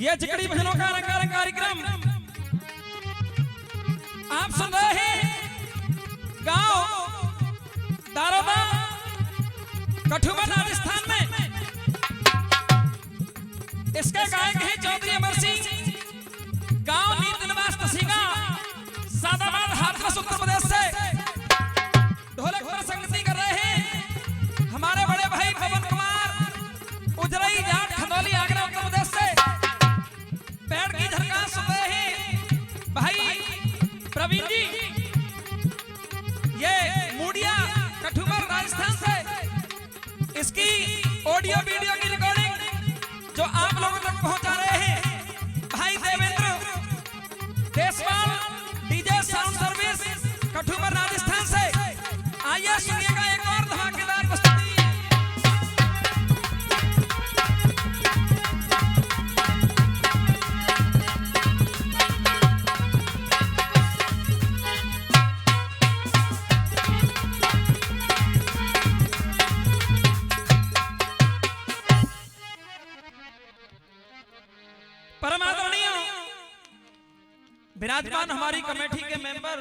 ये जिकड़ी भजनों का रंगारंग कार्यक्रम आप सुन रहे हैं गांव दारोदा कठुआ राजस्थान में। इसके गायक हैं चौधरी अमर सिंह, गांव नीत निवास तसीगा सादाबाद हाथरस उत्तर प्रदेश से। ढोलक पर संगति कर रहे हैं हमारे बड़े भाई पवन कुमार उजरई जाट खंदौली आगरा उत्तर प्रदेश से। पैर की झरकार सुन रहे हैं भाई प्रवीण जी, ये मूडिया कठुआ राजस्थान से। इसकी ऑडियो वीडियो की रिकॉर्डिंग जो आप लोगों तक पहुंचा रहे हैं भाई Devendra Deshpal DJ sound service Kathua Rajasthan से। आइए सुनिएगा एक और धमाकेदार प्रस्तुति। परमादरणीय विराजमान हमारी कमेटी के मेंबर,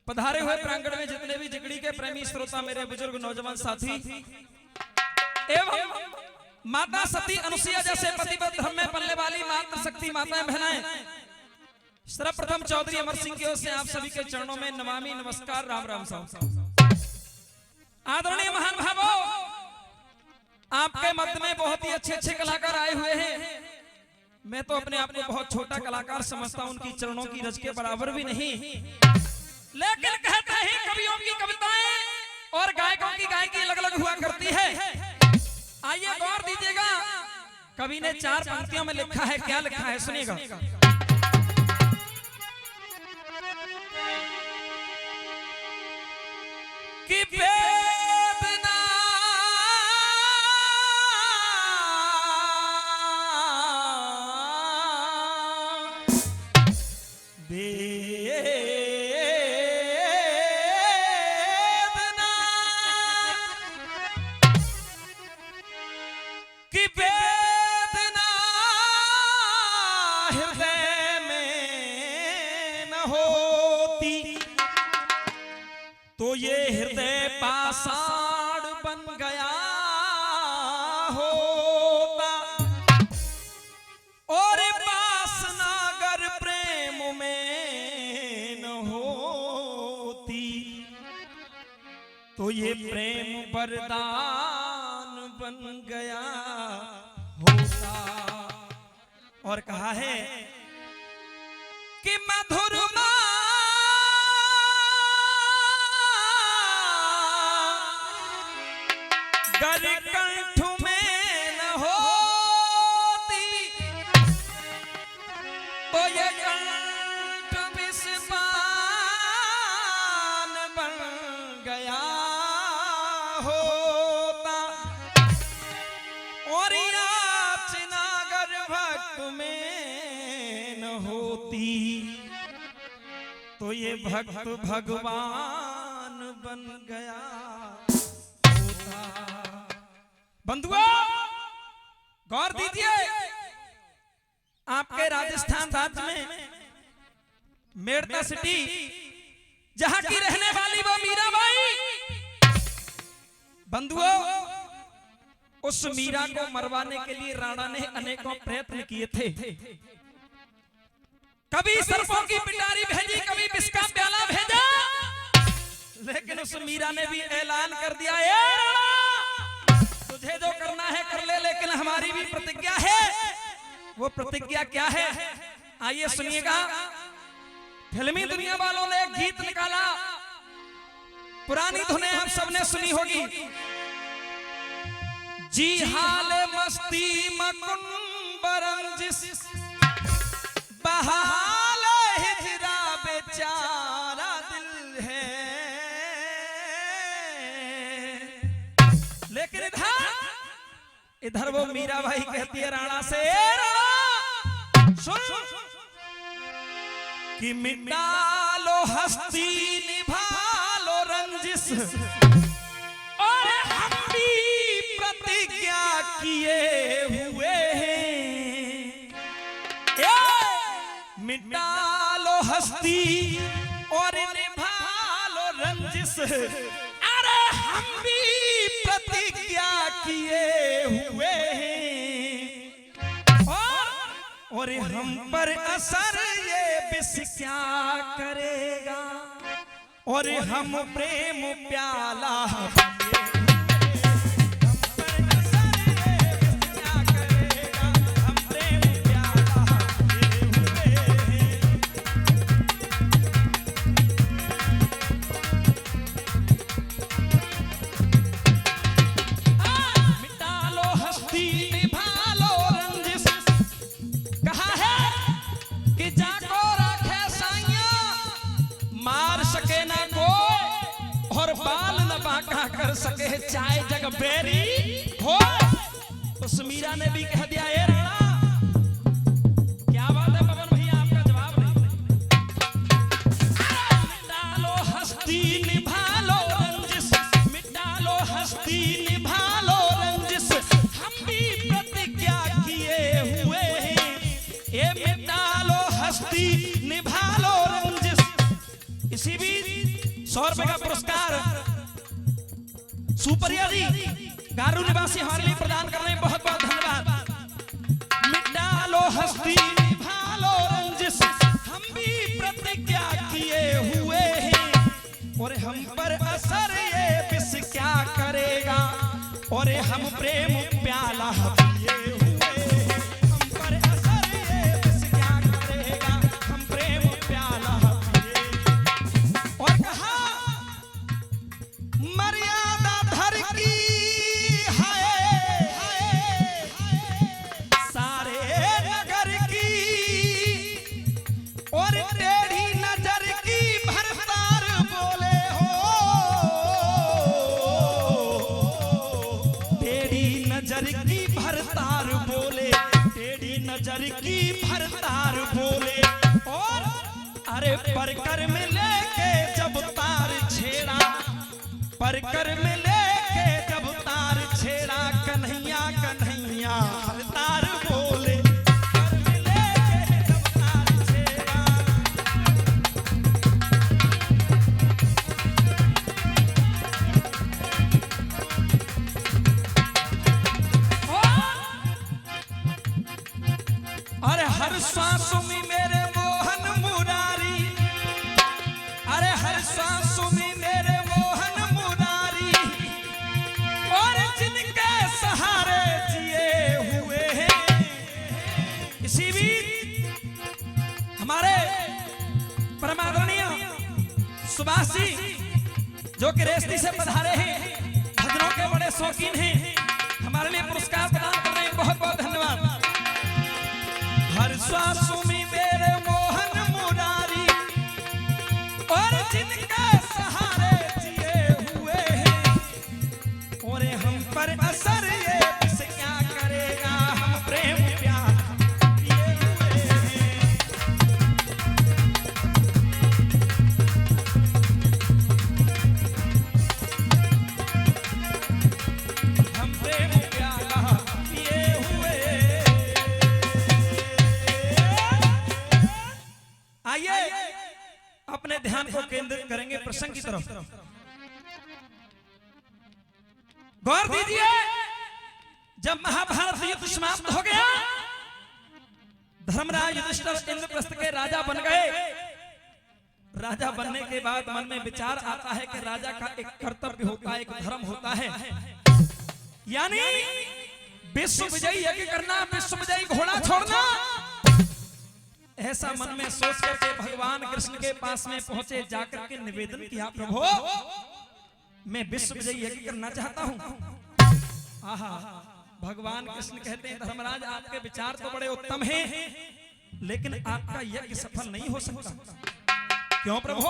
पधारे हुए प्रांगण में जितने भी जिगड़ी के प्रेमी श्रोता, मेरे बुजुर्ग नौजवान साथी एवं माता सती अनुसुईया जैसे पतिव्रत धर्म में पलने वाली मातृ शक्ति माताएं बहनाएं, सर्वप्रथम चौधरी अमर सिंह की ओर से आप सभी के चरणों में नमामि नमस्कार, राम राम साहब। आदरणीय महान भावों, आपके मध्य में बहुत ही अच्छे कलाकार आए हुए हैं। मैं तो अपने आप को बहुत छोटा कलाकार समझता हूं, उनकी चरणों की रज के बराबर भी नहीं, लेकिन कहते हैं कवियों की कविताएं और गायकों की गायकी अलग अलग हुआ करती है। आइए गौर दीजिएगा, कवि ने 4 पंक्तियों में लिखा है। क्या लिखा है सुनिएगा। कि वेदना की वेदना हृदय में न होती तो ये हृदय पाषाण बन गया होता, और वासना अगर प्रेम में न होती तो ये प्रेम वरदान बन गया होता। और कहा है कि मधुर गर कंठ में न होती तो ये कंठ विषपान बन गया होता, और याचना अगर भक्त में न होती तो ये भक्त भगवान बन गया होता। बंधुओं गौर दीजिए, आपके राजस्थान राज्य में मेड़ता सिटी जहां की रहने वाली वो मीराबाई, बंधुओं उस मीरा को मरवाने के लिए राणा ने अनेकों प्रयत्न किए थे। कभी सर्पों की पिटारी भेजी, कभी विष का प्याला भेजा, लेकिन उस मीरा ने भी ऐलान कर दिया, तुझे जो करना है कर ले, लेकिन हमारी भी प्रतिज्ञा है। वो प्रतिज्ञा क्या है आइए सुनिएगा। फिल्मी दुनिया वालों ने एक गीत निकाला, पुरानी धुनें हम सबने सुनी होगी। जी हाल मस्ती मकुन बरंजिस बहाल हिजरा बेचारा दिल है, लेकिन इधर वो मीराबाई कहती है राणा से, सुन कि मिटा लो हस्ती निभा लो रंजिश, और हम भी प्रतिज्ञा किए हुए हैं और निभा लो रंजिश। अरे हम भी प्रतिज्ञा किए हुए हैं और हम पर असर ये विष क्या करेगा और हम प्रेम प्याला कर सके चाहे जग बेरी हो। तो समीरा ने भी कह दिया ए राणा। क्या बात है पवन भैया, आपका जवाब नहीं। मिटा लो हस्ती निभा लो रंजिश, मिटा लो हस्ती निभा लो रंजिश, हम भी प्रतिज्ञा किए हुए हैं। ये मिटा लो हस्ती निभा लो रंजिश। इसी बीच 100 रुपए का पुरस्कार सुपरिया जी गारू निवासी हमारे लिए प्रदान कर रहे हैं, बहुत बहुत धन्यवाद। मिटा लो हस्ती निभा लो रंजिश, हम भी प्रतिज्ञा किए हुए हैं और हम पर असर ये विष क्या करेगा और हम प्रेम प्याला पिए हुए हैं। हम पर असर ये विष क्या करेगा, हम प्रेम प्याला पिए। और कहा मर्यादा की है सारे नगर की और टेढ़ी नजर की भरतार बोले हो। टेढ़ी नजर की भरतार बोले, टेढ़ी नजर की भरतार बोले। और अरे परकर में लेके जब तार छेड़ा, परकर में लेके जब तार छेड़ा, कन्हैया कन्हैया तार बोले। पर में लेके जब तार छेड़ा, अरे हर सांसों में मेरे मोहन मुरारी, अरे हर सांसों में मेरे मोहन मुरारी और जिनके सहारे जिए हुए हैं। इसी बीच हमारे परमादरणीय सुभाष जी जो कि रेस्ती से पधारे हैं, भजनों के बड़े शौकीन हैं, हमारे लिए पुरस्कार प्रदान कर रहे हैं, बहुत बहुत धन्यवाद। हर सांसों में मेरे मोहन मुरारी और जिनके सहारे जिए हुए हैं और हम पर असर ये विष क्या करेगा, हम प्रेम प्यार पिए हुए हैं। हम प्रेम प्याला पिए हुए। आइए अपने ध्यान को केंद्रित करेंगे प्रसंग की तरफ। गौर दीजिए, जब महाभारत युद्ध समाप्त हो गया, धर्मराज युधिष्ठिर इंद्रप्रस्थ के राजा बन गए। राजा बनने के बाद मन में विचार आता है कि राजा का एक कर्तव्य होता है, एक धर्म होता है, यानी विश्व विजयी यज्ञ करना, विश्व विजयी घोड़ा छोड़ना। ऐसा मन में सोच करके भगवान कृष्ण के पास में पहुंचे, जाकर के निवेदन किया, प्रभु मैं विश्व विजयी यज्ञ करना चाहता हूं। आहा, भगवान कृष्ण कहते हैं धर्मराज आपके विचार तो बड़े उत्तम हैं, लेकिन आपका यज्ञ सफल नहीं हो सकता। क्यों प्रभु?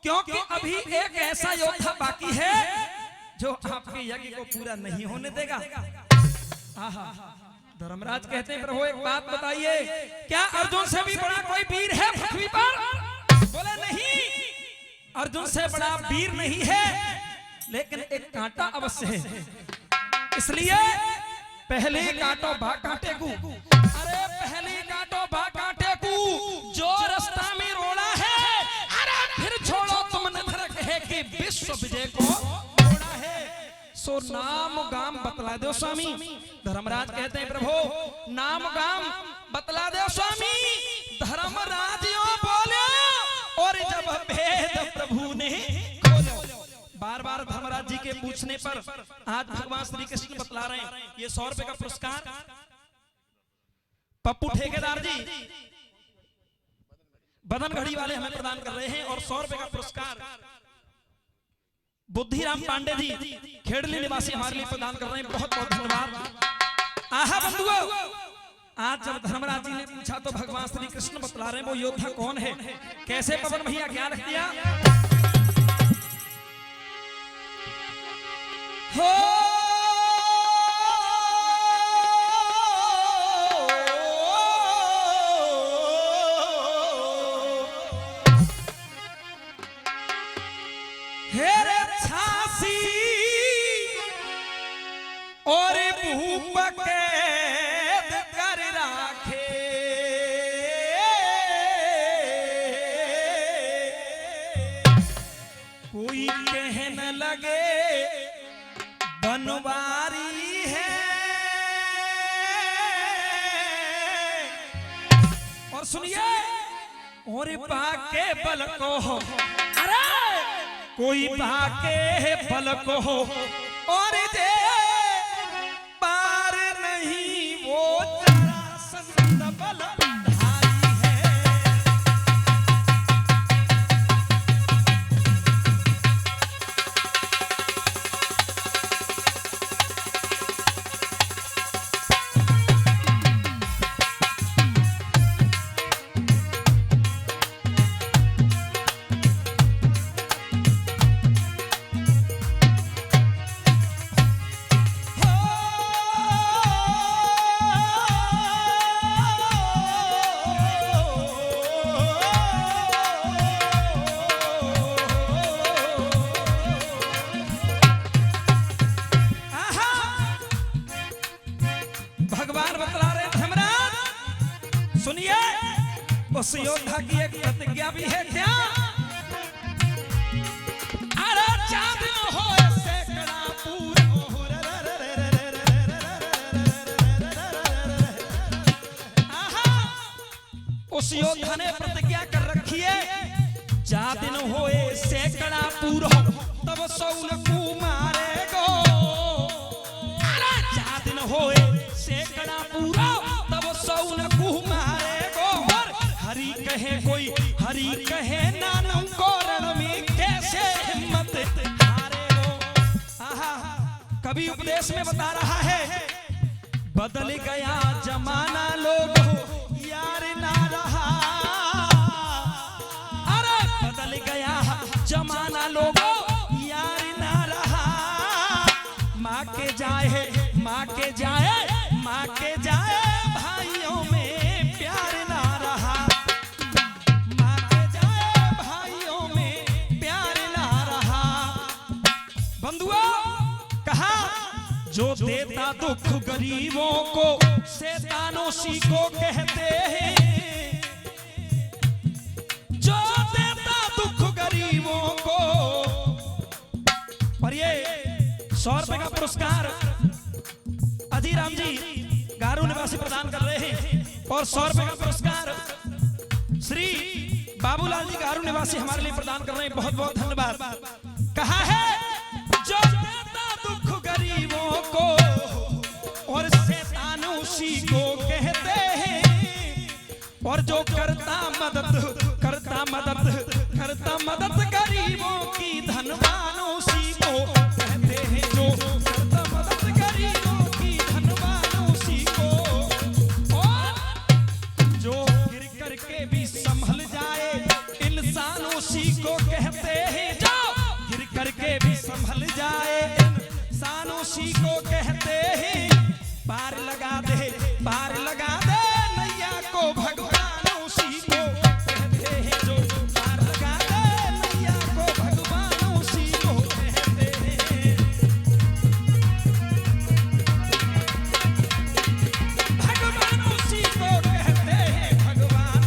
क्योंकि अभी एक ऐसा योद्धा बाकी है जो आपके यज्ञ को पूरा नहीं होने देगा। आहा, धर्मराज कहते हैं प्रभु एक बात बताइए, क्या अर्जुन से भी बड़ा कोई वीर है पृथ्वी पर? बोले नहीं, अर्जुन से बड़ा वीर नहीं है, लेकिन एक कांटा अवश्य है। इसलिए पहले काटो बा कांटे को। अरे पहले काटो बा कांटे को, जो रास्ता में रोड़ा है सो नाम गाम बतला दो स्वामी। धर्मराज कहते हैं प्रभु नाम गाम बतला दो स्वामी। धर्मराज यो बोले और जब भेद प्रभु ने खोलो। बार बार धर्मराज जी के पूछने पर आज भगवान श्री कृष्ण बतला रहे हैं। ये 100 रुपए का पुरस्कार पप्पू ठेकेदार जी बदन घड़ी वाले हमें प्रदान कर रहे हैं। और 100 रुपए का पुरस्कार बुद्धिराम पांडे जी खेड़ली निवासी हमारे लिए प्रदान कर रहे हैं। बहुत बहुत धन्यवाद। आहा बंधुओं, आज जब धर्मराज जी ने पूछा तो भगवान श्री कृष्ण बतला रहे हैं वो योद्धा कौन है। कैसे पवन भैया क्या रख दिया हो। हेरे छासी और भूप कैद कर राखे। कोई कहने लगे बनवारी है। और सुनिए और पाके बल को अरे कोई पाके बल को और दे पार नहीं वो जरासंध बलधारी है। भगवान बतला रहे धर्मराज सुनिए उस योद्धा की एक प्रतिज्ञा भी है क्या। अरे चांद हो सैकड़ा पूरा उस योद्धा ने प्रतिज्ञा कर रखी है। जा दिन होए सैकड़ा पूरा तब सौन कुमारे गो। अरे जा दिन होए सैकड़ा पूरा तब सौन कुमारे गो। हरि कहे कोई हरि कहे नानम को रण में कैसे हिम्मत हारे गो। आहा कभी उपदेश में बता रहा है बदल गया जमाना लोगों यार ना रहा। अरे बदल गया जमाना लोगों यार ना रहा। माँ के जाए माँ के जाए माँ के जाए भाइयों में प्यार ना रहा। माँ के जाए भाइयों में प्यार ना रहा। बंधुओं कहा जो देता दुख गरीबों को शैतानों सी को कहते हैं। जो देता दुख गरीबों को। और ये 100 रुपए का पुरस्कार अधीराम जी गारू निवासी प्रदान कर रहे हैं। और 100 रुपए का पुरस्कार श्री बाबूलाल जी गारू निवासी हमारे लिए प्रदान कर रहे हैं। बहुत बहुत धन्यवाद। कहा है जो देता दुख गरीबों को और शैतानों सी को कहते हैं। और जो करता मदद गरीबों की धनवानों सी को कहते हैं। जो करता मदद गरीबों की धनवानों सी को। और जो गिर करके भी संभल जाए इंसानों सी को कहते हैं। जो गिर करके भी संभल जाए इंसानों सी को कहते हैं। पार लगा दे नैया को भगवानों सी को कहते हैं। जो पार लगा दे नैया को भगवानों सी को कहते हैं। भगवानों सी को कहते हैं। भगवान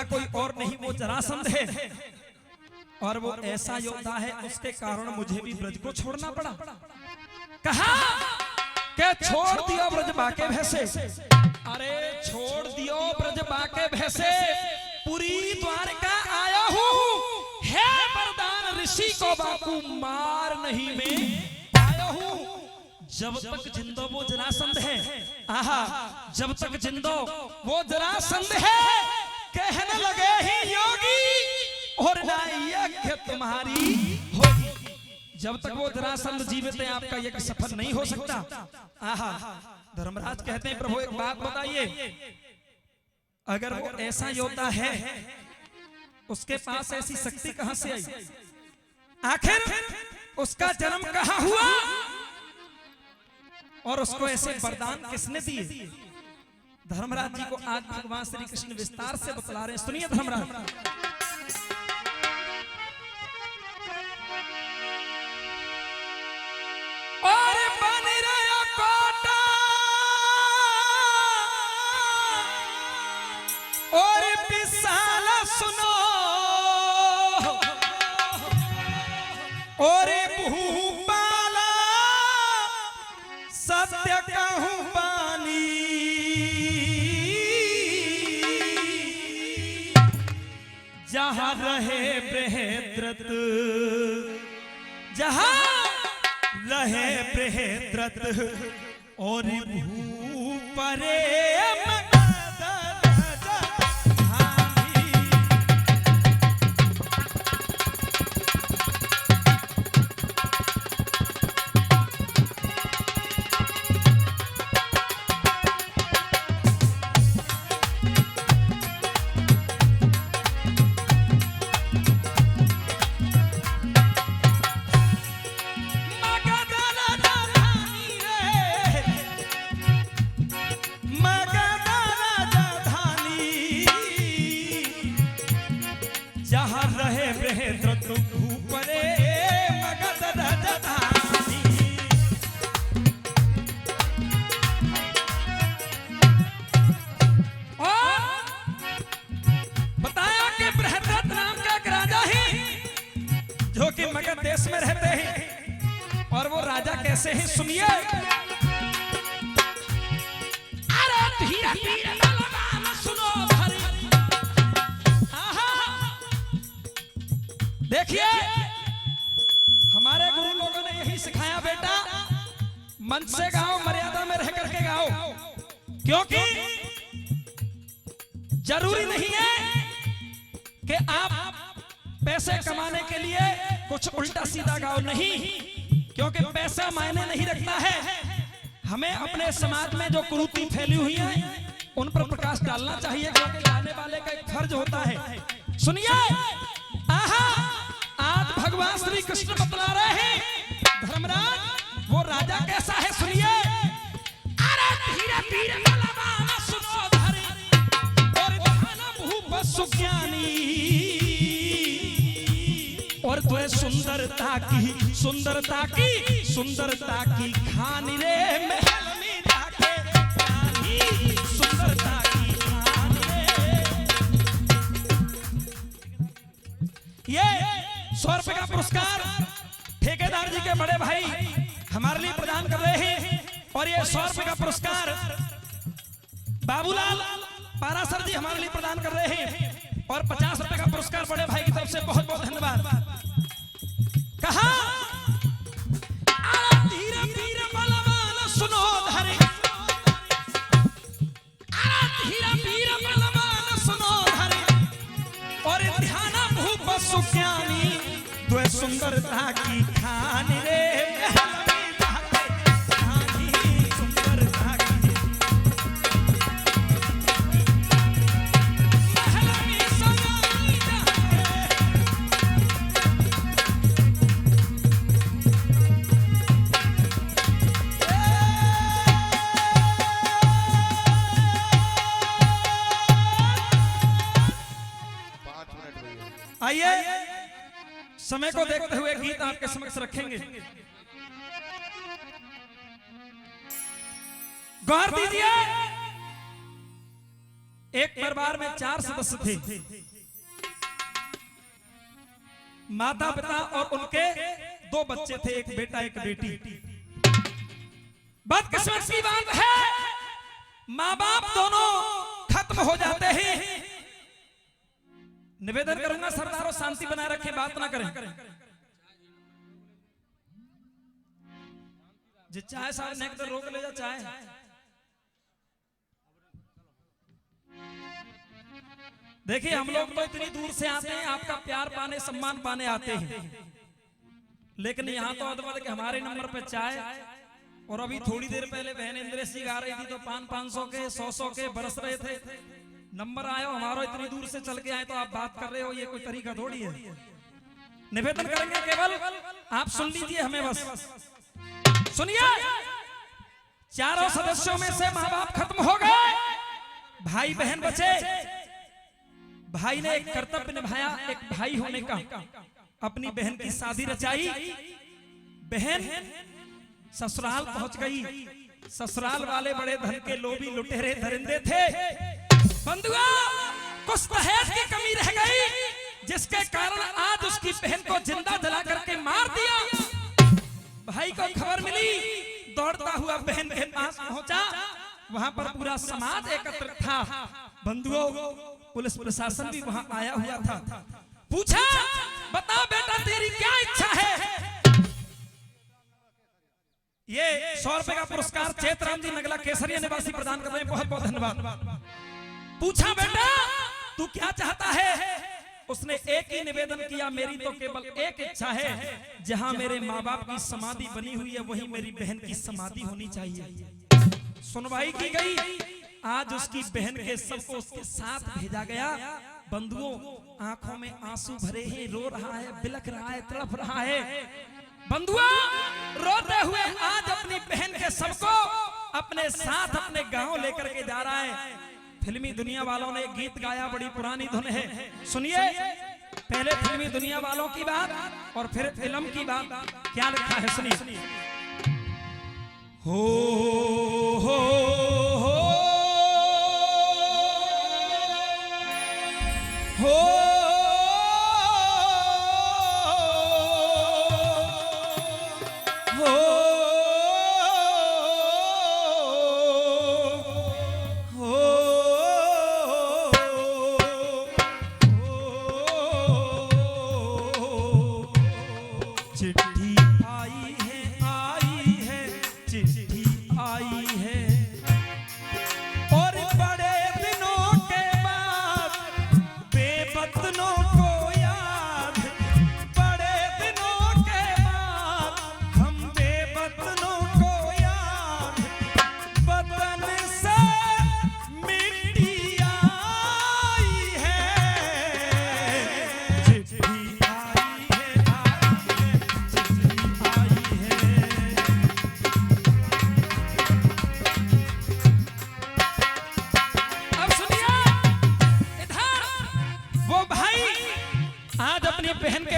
कोई और नहीं वो जरासंध है, और वो ऐसा योद्धा है, उसके कारण मुझे भी ब्रज को छोड़ना पड़ा। कहा कि छोड़ दियो ब्रज बाके भैसे, अरे छोड़ दियो ब्रज बाके भैसे, पूरी द्वारका आया हूँ, है वरदान ऋषि को बापू मार नहीं में आया हूँ। जब तक जिंदो वो जरासंध है, आहा जब तक जिंदो वो जरासंध है, कहने लगे ही योगी और ना यज्ञ तुम्हारी होगी। जब तक वो जरासंध जीवित है आपका यज्ञ सफल नहीं हो सकता। आहा धर्मराज कहते हैं प्रभु एक बात बताइए, अगर वो ऐसा योद्धा है उसके पास ऐसी शक्ति कहां से आई? आखिर उसका जन्म कहां हुआ और उसको ऐसे वरदान किसने दिए? धर्मराज जी को आज भगवान श्री कृष्ण विस्तार से बतला रहे हैं, सुनिए धर्मराज। और बन रहा कोटा और विशाल सुनो, और भूपाला सत्य कहूं बानी, जहां रहे बृहद्रथ, जहां रहे बृहद्रथ और भूपरे देश में रहते हैं। और वो राजा कैसे हैं सुनिए। अरे धीरे धीरे सुनो देखिए हमारे गुरु लोगों ने यही सिखाया बेटा, मन से गाओ, मर्यादा में रह करके गाओ, क्योंकि जरूरी नहीं है कि आप पैसे कमाने के लिए कुछ उल्टा सीधा गाओ, नहीं, क्योंकि पैसा मायने नहीं रखता है। हमें अपने समाज में जो कुरीति फैली हुई है उन पर प्रकाश डालना चाहिए, क्योंकि गाने वाले का एक फर्ज होता है। सुनिए, आहा आज भगवान श्री कृष्ण बतला रहे हैं धर्मराज वो राजा कैसा है सुनिए। अरे धीरे धीरे सुनो धरे और ध्यान भूप सुज्ञानी, और तुझे सुंदरता की खानी रे महल में जाके रानी, सुंदरता की खानी रे। ये 100 रुपए का पुरस्कार ठेकेदार जी के बड़े भाई हमारे लिए प्रदान कर रहे हैं, और ये 100 रुपए का पुरस्कार बाबूलाल पारासर जी हमारे लिए प्रदान कर रहे हैं, और 50 रुपए का पुरस्कार बड़े भाई की तरफ से बहुत बहुत धन्यवाद। कहा धीरे धीरे बलवान सुनो धरे, धीरे धीरे बलवान सुनो धरे, और ध्यान भूप सुज्ञानी तुझे सुंदरता की खानी रे आइए समय को देखते हुए गीत आपके समक्ष रखेंगे। गौर दीजिए, एक परिवार में 4 सदस्य थे, माता पिता और उनके 2 बच्चे थे, एक बेटा एक बेटी। बदकिस्मत की बात है, माँ बाप दोनों खत्म हो जाते हैं। निवेदन करूंगा सरदारों शांति बनाए रखें, बात ना करें। जो चाहे साहब नेक तो रोक ले जा चाहे। देखिए हम लोग तो इतनी दूर से आते हैं, आपका प्यार पाने सम्मान पाने आते हैं, लेकिन यहाँ तो अदबद के हमारे नंबर पे चाय। और अभी थोड़ी देर पहले बहन इंद्रेश जी गा रही थी तो 500 के 100 के बरस रहे थे। नंबर आयो हमारा, इतनी दूर से चल के आए तो आप बात कर रहे हो, ये कोई तरीका थोड़ी है। निवेदन करेंगे केवल आप सुन लीजिए, हमें बस सुनिए। 4 सदस्यों में से माँ बाप खत्म हो गए, भाई बहन बचे। भाई ने एक कर्तव्य निभाया, एक भाई होने का, अपनी बहन की शादी रचाई। बहन ससुराल पहुंच गई। ससुराल वाले बड़े धन के लोभी लुटेरे दरिंदे थे। बंधुआ कुछ दहेज की कमी रह गई, जिसके कारण आज उसकी बहन को जिंदा जला करके मार दिया। भाई को खबर मिली, दौड़ता हुआ बहन के पास पहुंचा। वहां पर पूरा समाज एकत्रित था। बंधुओं पुलिस प्रशासन भी वहां आया हुआ था। पूछा, बता बेटा तेरी क्या इच्छा है? ये 100 रुपए का पुरस्कार चेतराम जी नगला केसरिया निवासी प्रदान कर रहे हैं, बहुत बहुत धन्यवाद। पूछा बेटा तू क्या चाहता है? उसने एक ही निवेदन किया, मेरी तो केवल एक इच्छा है, जहां मेरे माँ बाप की समाधि बनी हुई है वहीं मेरी बहन की समाधि होनी चाहिए। सुनवाई की गई। आज उसकी बहन के सबको उसके साथ भेजा गया। बंधुओं आंखों में आंसू भरे हैं, रो रहा है, बिलख रहा है, तड़प रहा है। बंधुआ रोते हुए आज अपनी बहन के सबको अपने साथ अपने गांव लेकर के जा रहा है। फिल्मी दुनिया वालों ने गीत गाया, बड़ी पुरानी धुन है, सुनिए। पहले फिल्मी दुनिया वालों की बात और फिर फिल्म की बात। क्या लिखा है सुनिए। हो हो हो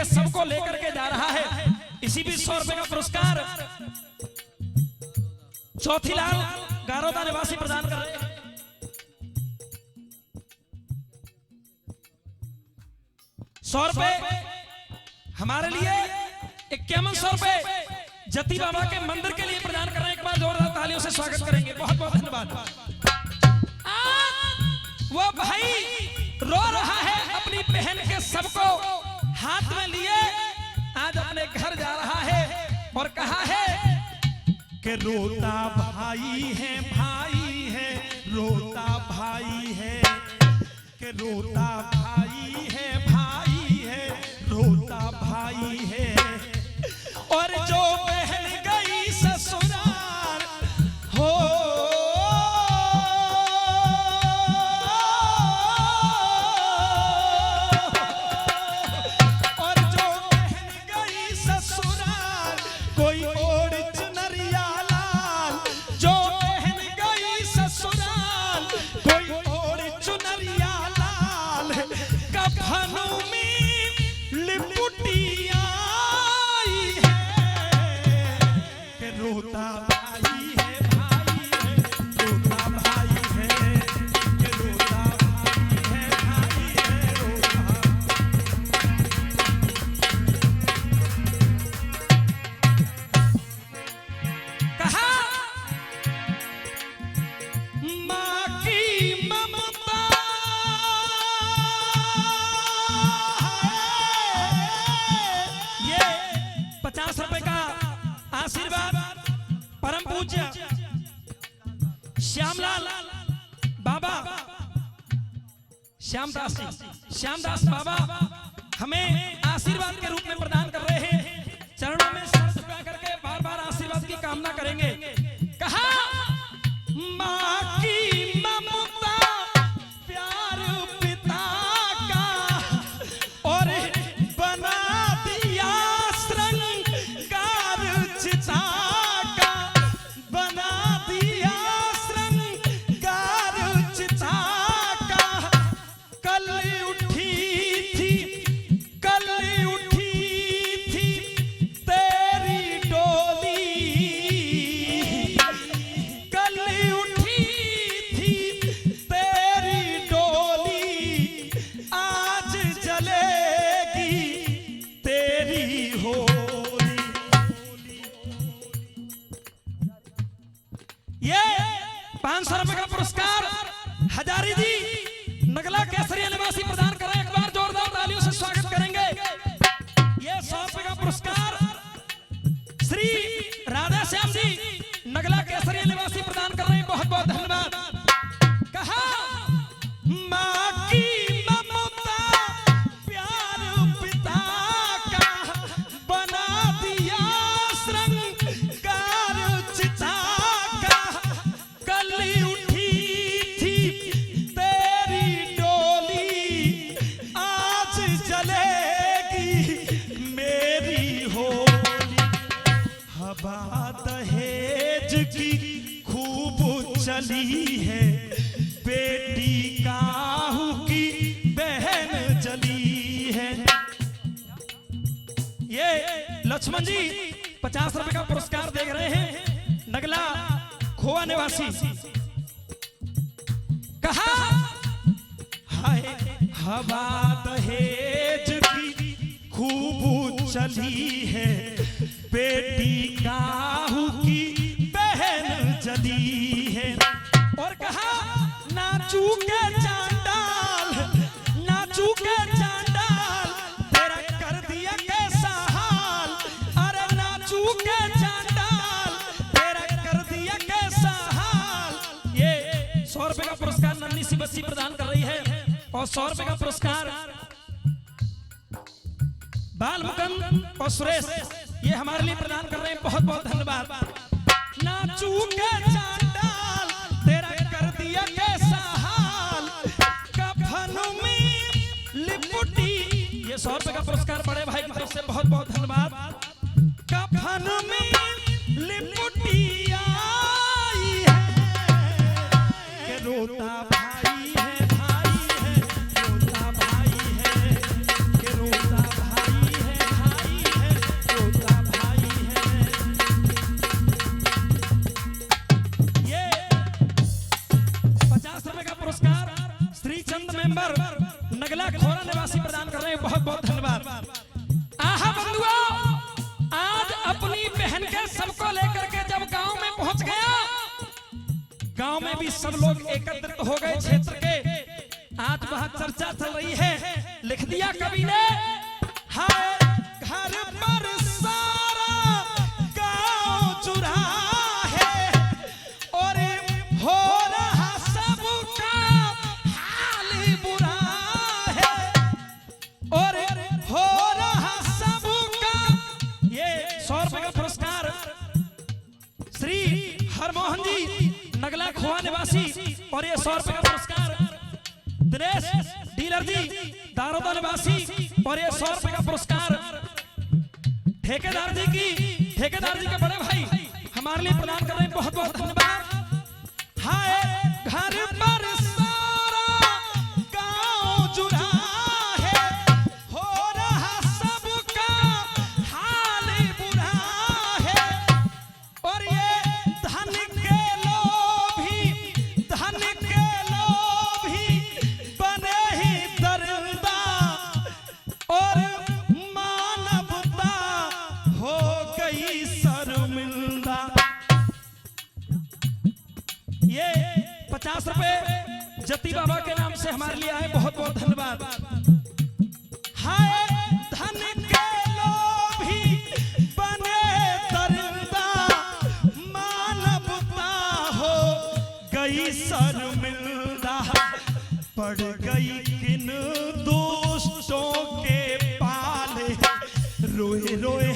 सबको लेकर के जा रहा है। इसी भी 100 रुपए का पुरस्कार चौथीलाल गारोदा निवासी प्रदान कर रहे हैं। 100 रुपए हमारे लिए, 5100 रुपए जती बाबा के मंदिर के लिए प्रदान कर रहे हैं। एक बार जोरदार तालियों से स्वागत करेंगे, बहुत बहुत धन्यवाद। वो भाई रो रहा है, अपनी बहन के सबको हाथ में लिए आज अपने घर जा रहा है और कहा है कि रोता भाई है, रोता भाई है, कि रोता भाई है, रोता भाई है। और जो बहन गई ससुराल हो, श्यामदास जी, श्यामदास बाबा हमें आशीर्वाद के रूप में प्रदान कर रहे हैं। चरणों में सर झुका करके बार बार आशीर्वाद की कामना करेंगे। कहा माँ की ममता प्यार पिता का और बना दिया श्रृंगार चिता का, बना दिया श्रृंगार चिता का। कल उठी थी तेरी डोली, कल उठी थी तेरी डोली, आज जलेगी तेरी होली। ये 500 रुपए का पुरस्कार हजारी जी नगला केसरिया निवासी प्रदान कर रहे हैं। एक बार जोरदार तालियों से स्वागत करेंगे। ये 100 रुपए का पुरस्कार श्री राधा श्याम जी नगला केसरिया निवासी प्रदान कर रहे हैं। बहुत बहुत धन्यवाद। कहा माँ की ममता प्यार पिता का, बना दिया श्रृंगार चिता का। कल उठी थी तेरी डोली, आज जलेगी मेरी होली। हवा दहेज की खूब चली है, बेटी काहू की बहन जली है। ये लक्ष्मण जी 50 रुपए का पुरस्कार देख रहे हैं, नगला खोआ निवासी। कहा हाय हवा दहेज की खूब चली है, बेटी काहू की बहन जली है। और कहा नाचू के चांडाल, नाचू के चांडाल, तेरा कर दिया कैसा हाल। अरे नाचू के चांडाल, तेरा कर दिया कैसा हाल। ये 100 रुपए का पुरस्कार नन्ही सी बस्सी प्रदान कर रही है। और 100 रुपए का पुरस्कार बाल मुकुंद और सुरेश ये हमारे लिए प्रदान कर रहे हैं। बहुत बहुत धन्यवाद। नाचू के चांडाल, तेरा कर दिया कैसा हाल। कफन में लिपटी, ये 100 रुपए का पुरस्कार बड़े भाई की तरफ से बहुत बहुत धन्यवाद। कफन में लिपटी आई है कि रोता भाई है, भाई है, रोता भाई है कि रोता भाई है, भाई है, रोता भाई है। ये 50 रुपए का पुरस्कार श्री चंद मेंबर नगला खोरा निवासी प्रदान कर रहे हैं। बहुत बहुत धन्यवाद। आहा बंधुओं, आज अपनी बहन के सबको लेकर के जब गांव में पहुंच गया, गांव में भी सब लोग एकत्रित हो गए क्षेत्र के। आज वहां चर्चा चल रही है। लिख दिया कवि ने, हाय घर पर सारा गांव चुरा है, और हो रहा सबका हाल बुरा है, और हो रहा सबका। ये 100 रुपए का पुरस्कार श्री हरमोहन जी नगला खोआ निवासी। और ये 100 रुपए का पुरस्कार दिनेश डीलर जी दारोदा निवासी। और ये 100 रुपए का पुरस्कार ठेकेदार जी के बड़े भाई हमारे लिए प्रदान कर रहे हैं। बहुत बहुत धन्यवाद। हाय घर पर सारा गांव जुड़ा है, हो रहा सबका हाल बुरा है, और ये धन के लोभी बने ही दरिंदा, और मानवता हो गई शर्मिंदा। ये 50 रुपए जती बाबा के नाम से हमारे लिए आए। बहुत बहुत धन्यवाद। हाय धन के लोभी बने दरिंदा, मानवता हो गई शर्मिंदा, पड़ गई रोए रोए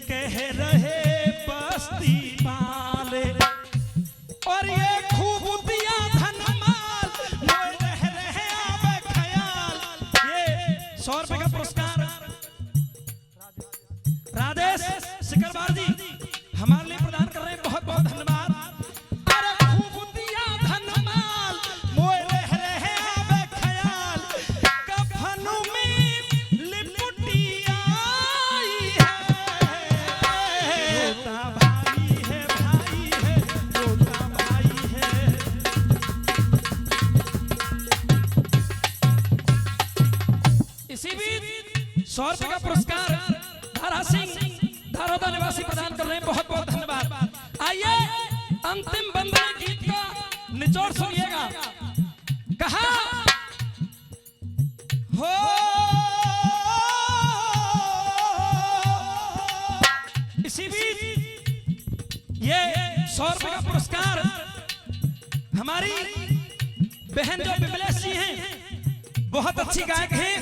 कह रहे बस्ती वाले, और ये खूब दिया धन माल मोए रह रहे आवे ख्याल। ये 100 रुपए का पुरस्कार राजेश सिकरवार जी हमारे लिए प्रदान कर रहे हैं, बहुत बहुत धन्यवाद। अरे खूब दिया धन माल मोए रह रहे आवे ख्याल, कफनों में लिपटी आई है, रोता भाई है रोता भाई है। इसी बीच 100 रुपए का पुरस्कार धारा सिंह धारोदा निवासी प्रदान कर रहे हैं, बहुत बहुत धन्यवाद। आइए अंतिम वंदना गीत का निचोड़ सुनिएगा। कहा हो इसी बीच ये 100 रुपए का पुरस्कार हमारी बहन जो विमलेश जी हैं, बहुत अच्छी गायक हैं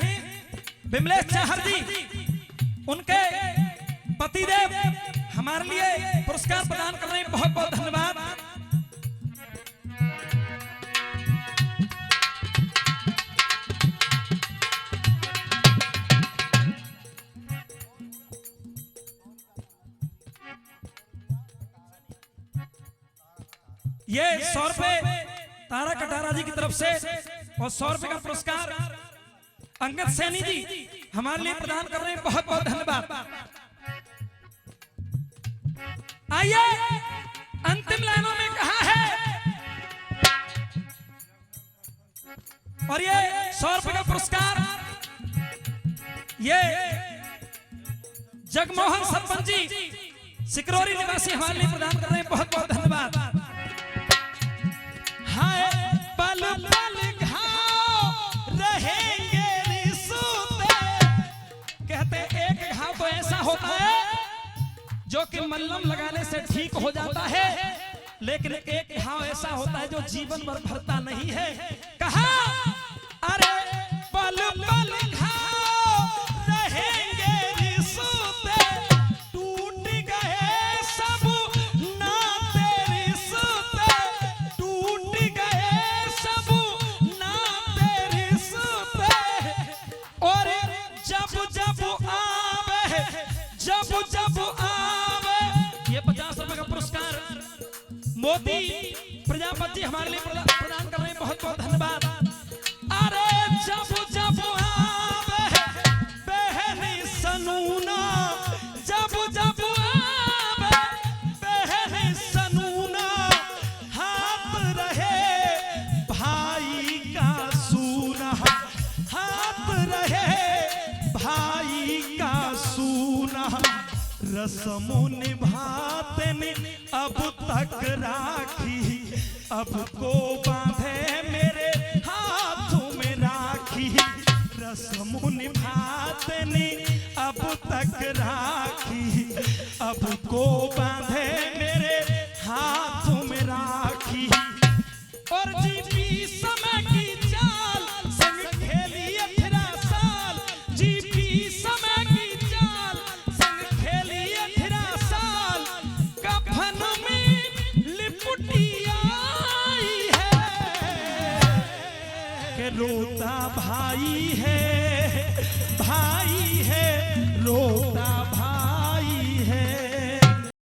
विमलेश चाहर जी, उनके पतिदेव हमारे लिए पुरस्कार प्रदान कर रहे हैं, बहुत बहुत धन्यवाद। ये 100 रुपए तारा कटारा जी की तरफ से और 100 रुपए का पुरस्कार अंगद सैनी जी हमारे लिए प्रदान कर रहे हैं, बहुत बहुत धन्यवाद। आइए अंतिम लाइनों में कहा है, और ये 100 रुपए का पुरस्कार ये जगमोहन सरपंच जी सिकरौरी निवासी हमारे लिए प्रदान कर रहे हैं, बहुत बहुत धन्यवाद। हाय पल पल घाव रहेंगे रिश्ते, कहते एक घाव तो ऐसा होता है जो कि मल्लम लगाने से ठीक हो जाता है, लेकिन एक घाव ऐसा होता है जो जीवन भर भरता नहीं है। कहा अरे पल पल घाव रहेंगे रिश्ते, टूट गए सब नाते रिश्ते, टूट गए सब नाते रिश्ते, और जब जब आवे जब जब आवे, ये 50 रुपए का पुरस्कार मोदी प्रजापति हमारे लिए प्रदान कर रहे हैं, बहुत बहुत धन्यवाद। अरे जब जब आवे बहनी सनूना, जब जब आवे बहनी सनूना, हाथ रहे भाई का सूना, हाथ रहे भाई का सूना, रस्मों निभाते ने अब तक राखी, अब को बांधे मेरे हाथों में राखी, रस्मों निभाते ने अब तक राखी, अब को बांधे मेरे हाथों में राखी। और जीपी समय की चाल संग खेली 18 साल, जीपी समय की चाल संग खेली 18 साल, कफन में लिपटी आई है, के रोता भाई है